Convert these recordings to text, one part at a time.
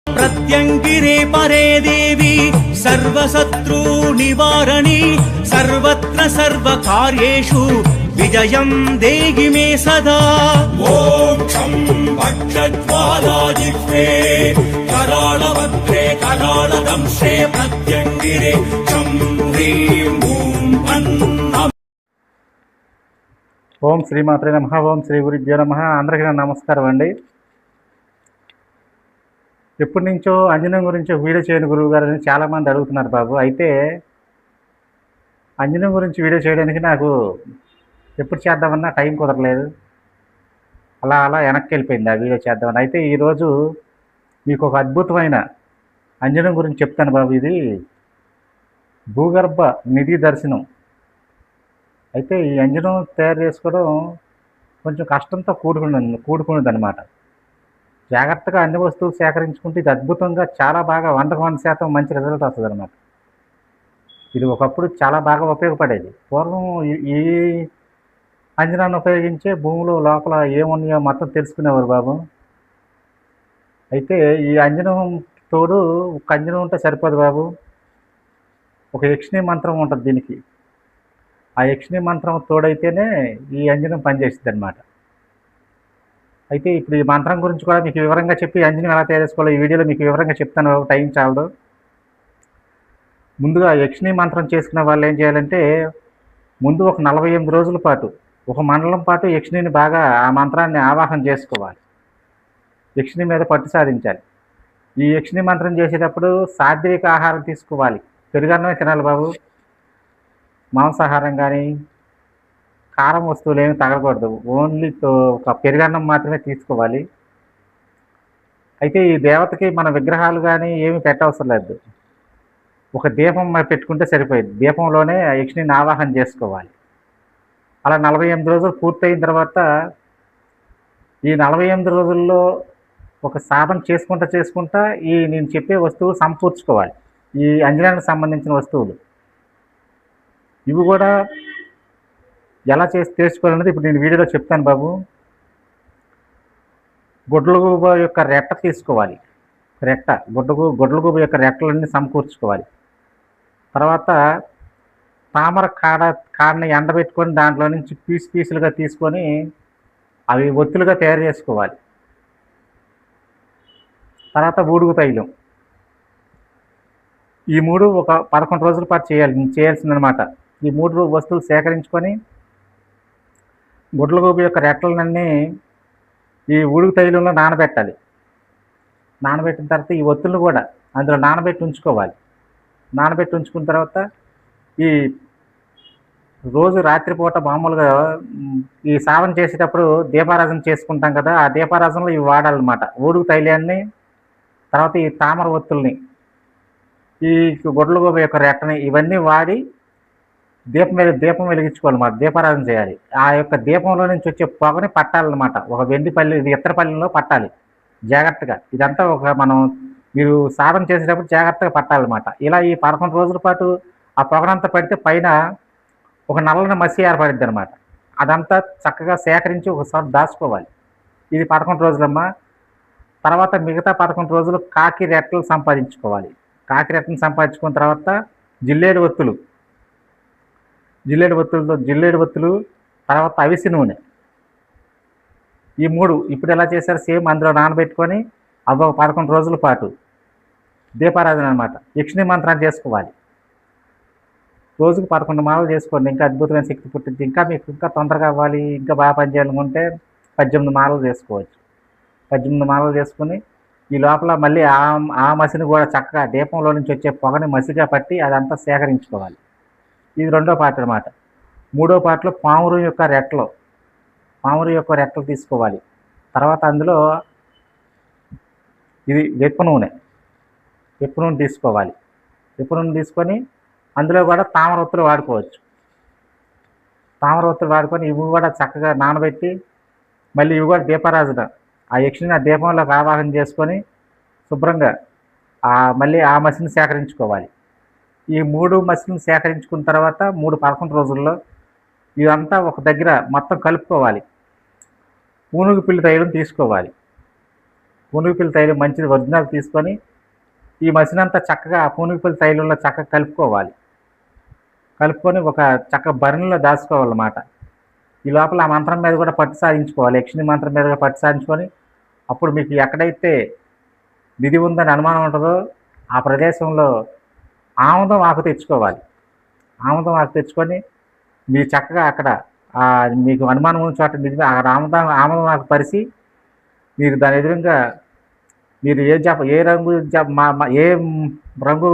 प्रत्यङ्गिरे परे देवी सर्वशत्रु निवारणी सर्वत्र सर्वकार्येषु विजयं देहि मे सदा। मोक्षं भक्षज्वालाजिह्वे करालभद्रे करालदंशे प्रत्यङ्गिरे चं ह्रीं ॐ अन्नम्। ఓం శ్రీమాత్రే నమః. ఓం శ్రీ గురుభ్యో నమః. అందరికీ నమస్కారం అండి. ఎప్పటి నుంచో అంజనం గురించి వీడియో చేయని గురువు గారు అని చాలామంది అడుగుతున్నారు బాబు. అయితే అంజనం గురించి వీడియో చేయడానికి నాకు ఎప్పుడు చేద్దామన్నా టైం కుదరలేదు. అలా వెనక్కి వెళ్ళిపోయింది ఆ వీడియో చేద్దామని. అయితే ఈరోజు మీకు ఒక అద్భుతమైన అంజనం గురించి చెప్తాను బాబు. ఇది భూగర్భ నిధి దర్శనం. అయితే ఈ అంజనం తయారు చేసుకోవడం కొంచెం కష్టంతో కూడుకున్నది అనమాట. జాగ్రత్తగా అన్ని వస్తువులు సేకరించుకుంటే ఇది అద్భుతంగా చాలా బాగా 100% మంచి రిజల్ట్ వస్తుంది అనమాట. ఇది ఒకప్పుడు చాలా బాగా ఉపయోగపడేది. పూర్వం ఈ అంజనాన్ని ఉపయోగించే భూమిలో లోపల ఏమున్నాయో మొత్తం తెలుసుకునేవారు బాబు. అయితే ఈ అంజనం తోడు ఒక అంజనం ఉంటే సరిపోదు బాబు. ఒక యక్షిణీ మంత్రం ఉంటుంది దీనికి. ఆ యక్షిణీ మంత్రం తోడైతేనే ఈ అంజనం పనిచేస్తుంది అనమాట. అయితే ఇప్పుడు ఈ మంత్రం గురించి కూడా మీకు వివరంగా చెప్పి అంజనం ఎలా తయారు చేసుకోవాలో ఈ వీడియోలో మీకు వివరంగా చెప్తాను. టైం చాలదు. ముందుగా యక్షిణీ మంత్రం చేసుకున్న వాళ్ళు ఏం చేయాలంటే ముందు ఒక 48 రోజుల పాటు ఒక మండలం పాటు యక్షిణిని బాగా ఆ మంత్రాన్ని ఆవాహన చేసుకోవాలి. యక్షిణి మీద పట్టు సాధించాలి. ఈ యక్షిణీ మంత్రం చేసేటప్పుడు సాత్విక ఆహారం తీసుకోవాలి. పెరుగన్నమే తినాలి బాబు. మాంసాహారం కానీ కారం వస్తువులు ఏమి తగలకూడదు. ఓన్లీ ఒక పెరుగన్నం మాత్రమే తీసుకోవాలి. అయితే ఈ దేవతకి మన విగ్రహాలు కానీ ఏమి పెట్టవసరం లేదు. ఒక దీపం పెట్టుకుంటే సరిపోయింది. దీపంలోనే యక్షిణిని ఆవాహన చేసుకోవాలి. అలా 48 రోజులు పూర్తయిన తర్వాత ఈ 48 రోజుల్లో ఒక సాధన చేసుకుంటా ఈ నేను చెప్పే వస్తువులు సమకూర్చుకోవాలి. ఈ అంజనానికి సంబంధించిన వస్తువులు ఇవి కూడా ఎలా చేసి తెలుసుకోవాలన్నది ఇప్పుడు నేను వీడియోలో చెప్తాను బాబు. గొడ్లగూబ యొక్క రెట్ట తీసుకోవాలి. గొడ్లగూబ యొక్క రెట్టలన్నీ సమకూర్చుకోవాలి. తర్వాత తామర కాడని ఎండబెట్టుకొని దాంట్లో నుంచి పీసులుగా తీసుకొని అవి ఒత్తులుగా తయారు చేసుకోవాలి. తర్వాత బూడుగు తైలం. ఈ 3 ఒక 11 రోజుల పాటు చేయాల్సిందనమాట. ఈ 3 వస్తువులు సేకరించుకొని గుడ్లగూబ యొక్క రెట్టలన్నీ ఈ ఉడుగు తైలంలో నానబెట్టాలి. నానబెట్టిన తర్వాత ఈ ఒత్తులను కూడా అందులో నానబెట్టి ఉంచుకోవాలి. నానబెట్టి ఉంచుకున్న తర్వాత ఈ రోజు రాత్రిపూట మామూలుగా ఈ సాధన చేసేటప్పుడు దీపారాధన చేసుకుంటాం కదా, ఆ దీపారాధనలో ఇవి వాడాలన్నమాట. ఉడుగు తైలాన్ని, తర్వాత ఈ తామర ఒత్తుల్ని, ఈ గుడ్లగూబ యొక్క రెట్టని ఇవన్నీ వాడి దీపం వెలిగించుకోవాలన్నమాట. దీపారాధన చేయాలి. ఆ యొక్క దీపంలో నుంచి వచ్చే పొగని పట్టాలన్నమాట. ఒక ఇత్తరపల్లిలో పట్టాలి జాగ్రత్తగా. ఇదంతా మీరు సాధన చేసేటప్పుడు జాగ్రత్తగా పట్టాలన్నమాట. ఇలా ఈ 11 రోజుల పాటు ఆ పొగనంతా పడితే పైన ఒక నల్లని మసి ఏర్పడిద్ది అనమాట. అదంతా చక్కగా సేకరించి ఒకసారి దాచుకోవాలి. ఇది 11 రోజులమ్మా. తర్వాత మిగతా 11 రోజులు కాకి రెట్టలు సంపాదించుకోవాలి. కాకి రెట్టను సంపాదించుకున్న తర్వాత జిల్లేడు ఒత్తులు, తర్వాత అవిసి నూనె, ఈ 3 ఇప్పుడు ఎలా చేశారు సేమ్ అందులో నానబెట్టుకొని అవి 11 రోజుల పాటు దీపారాధన అనమాట. యక్షిణీ మంత్రాన్ని చేసుకోవాలి. రోజుకు 11 మాలలు చేసుకోండి. ఇంకా అద్భుతమైన శక్తి పుట్టింది. మీకు ఇంకా తొందరగా అవ్వాలి, ఇంకా బాగా పనిచేయాలనుకుంటే 18 మాలలు చేసుకోవచ్చు. 18 మాలలు చేసుకుని ఈ లోపల మళ్ళీ ఆ మసిని కూడా చక్కగా దీపంలో నుంచి వచ్చే పొగని మసిగా పట్టి అదంతా సేకరించుకోవాలి. ఇది 2వ పార్ట్ అనమాట. 3వ పార్ట్లో పామురు యొక్క రెట్టలు తీసుకోవాలి. తర్వాత అందులో ఇది వెప్ప నూనె తీసుకోవాలి. వెప్ప నూనె తీసుకొని అందులో కూడా తామర ఒత్తులు వాడుకోవచ్చు. వాడుకొని ఇవి కూడా చక్కగా నానబెట్టి మళ్ళీ ఇవి కూడా దీపారాధన ఆ యక్షిని ఆ దీపంలోకి ఆవాహన చేసుకొని శుభ్రంగా మళ్ళీ ఆ మసిని సేకరించుకోవాలి. ఈ 3 మసిలను సేకరించుకున్న తర్వాత 11 రోజుల్లో ఇదంతా ఒక దగ్గర మొత్తం కలుపుకోవాలి. పూనుగు పిల్లి తైలం తీసుకోవాలి. పూనుగుపిల్ల తైలం మంచిది ఒరిజినల్ తీసుకొని ఈ మసినంతా చక్కగా ఆ పూనుగుపిల్ల తైలంలో చక్కగా కలుపుకోవాలి. కలుపుకొని ఒక చక్క బరణిలో దాచుకోవాలన్నమాట. ఈ లోపల ఆ మంత్రం మీద కూడా పట్టు సాధించుకోవాలి. యక్షిణి మంత్రం మీద కూడా పట్టు సాధించుకొని అప్పుడు మీకు ఎక్కడైతే నిధి ఉందని అనుమానం ఉంటుందో ఆ ప్రదేశంలో ఆముదం ఆకు తెచ్చుకోవాలి. ఆముదం ఆకు తెచ్చుకొని మీరు చక్కగా అక్కడ మీకు అనుమానం ఉన్న చోట నిధి అక్కడ ఆముదం ఆకు పరిచి మీరు దాని ఎదురుగా మీరు ఏ రంగు ఏ రంగు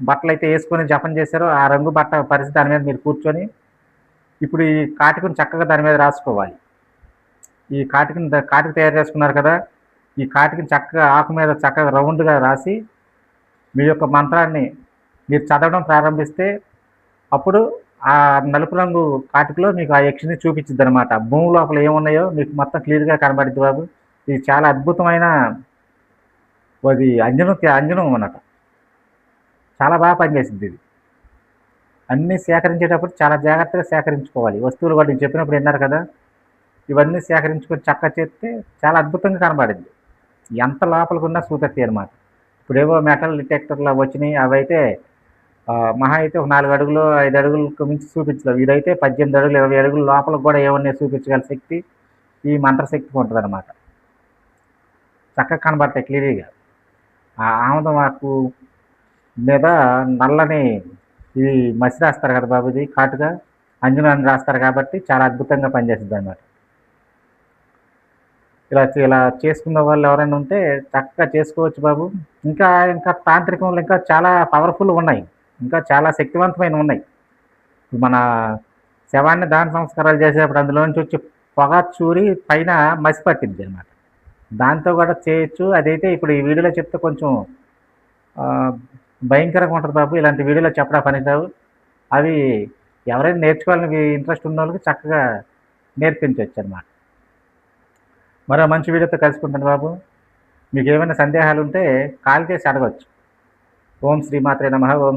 బట్టలు అయితే వేసుకొని జపం చేశారో ఆ రంగు బట్ట పరిచి దాని మీద మీరు కూర్చొని ఇప్పుడు ఈ కాటికను చక్కగా దాని మీద రాసుకోవాలి. ఈ కాటిక తయారు చేసుకున్నారు కదా, ఈ కాటికని చక్కగా ఆకు మీద చక్కగా రౌండ్గా రాసి మీ యొక్క మంత్రాన్ని మీరు చదవడం ప్రారంభిస్తే అప్పుడు ఆ నలుపు రంగు కాటికలో మీకు ఆ యక్షిని చూపించిద్ది అనమాట. భూమి లోపల ఏమున్నాయో మీకు మొత్తం క్లియర్గా కనబడిద్ది బాబు. ఇది చాలా అద్భుతమైన అది అంజనం అన్నమాట. చాలా బాగా పనిచేసింది ఇది. అన్నీ సేకరించేటప్పుడు చాలా జాగ్రత్తగా సేకరించుకోవాలి. వస్తువులు కూడా నేను చెప్పినప్పుడు విన్నారు కదా, ఇవన్నీ సేకరించుకొని చక్కగా చేస్తే చాలా అద్భుతంగా కనబడింది. ఎంత లోపలికున్నా చూపెత్తాయి అనమాట. ఇప్పుడేవో మెటల్ డిటెక్టర్లు వచ్చినాయి, అవైతే మహా అయితే ఒక 4 అడుగులు 5 అడుగులకు మించి చూపించలేవు. ఇదైతే 18 అడుగులు 20 అడుగులు లోపలికి కూడా ఏమన్నాయి చూపించగల శక్తి ఈ మంత్రశక్తికి ఉంటుంది అనమాట. చక్కగా కనబడతాయి క్లియర్గా. ఆ ఆముదం ఆకు మీద నల్లని ఇది మసి రాస్తారు కదా బాబు, ఇది కాటుగా అంజనాన్ని రాస్తారు కాబట్టి చాలా అద్భుతంగా పనిచేస్తుంది అనమాట. ఇలా చేసుకున్న వాళ్ళు ఎవరైనా ఉంటే చక్కగా చేసుకోవచ్చు బాబు. ఇంకా ఇంకా తాంత్రికంలో ఇంకా చాలా పవర్ఫుల్ ఉన్నాయి, ఇంకా చాలా శక్తివంతమైన ఉన్నాయి. మన శవాన్ని దాన సంస్కారాలు చేసేటప్పుడు అందులోంచి వచ్చి పొగ చూరి పైన మసి పట్టింది అనమాట. దాంతో కూడా చేయొచ్చు. అదైతే ఇప్పుడు ఈ వీడియోలో చెప్తే కొంచెం భయంకరంగా ఉంటుంది బాబు. ఇలాంటి వీడియోలో చెప్పడా పనికిరావు. అవి ఎవరైనా నేర్చుకోవాలని ఇంట్రెస్ట్ ఉన్న వాళ్ళకి చక్కగా నేర్పించవచ్చు అనమాట. మరో మంచి వీడియోతో కలుసుకుంటాను బాబు. మీకు ఏమైనా సందేహాలు ఉంటే కాల్ చేసి అడగవచ్చు. ఓం శ్రీమాత్రే నమః. ఓం